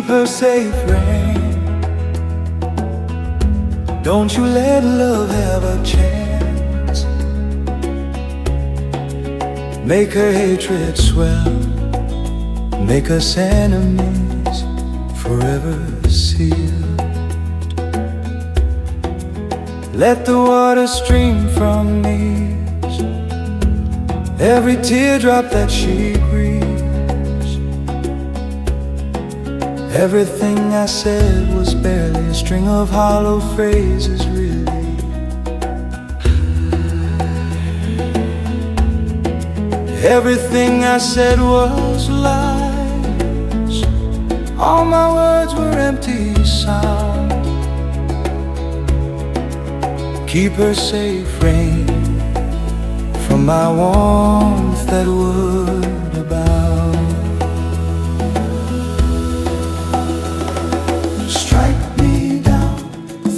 her safe, Rain. Don't you let love have a chance. Make her hatred swell, make us enemies forever sealed. Let the water stream from ears, every teardrop that she grieves. Everything I said was barely a string of hollow phrases, really. Everything I said was lies. All my words were empty sound. Keep her safe, Rain, from my warmth that would abound. Strike me down,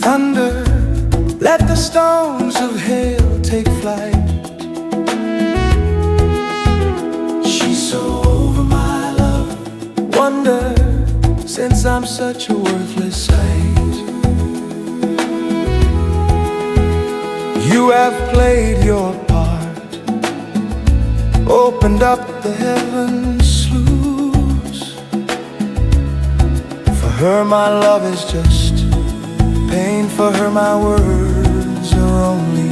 thunder, let the stones of hail take flight. She's so over my love, wonder, since I'm such a worthless sight. You have played your part, opened up the heavens sluice. For her my love is just pain, for her my words are only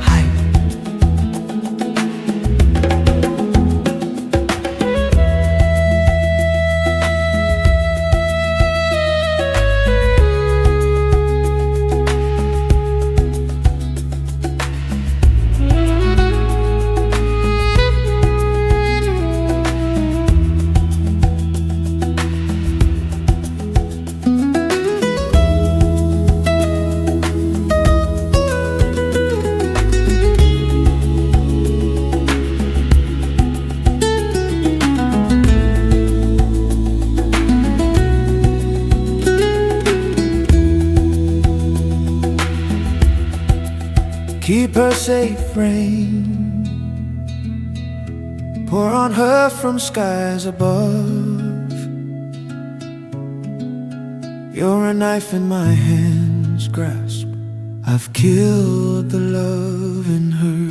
hype. Keep her safe, Rain. Pour on her from skies above. You're a knife in my hand's grasp. I've killed the love in her.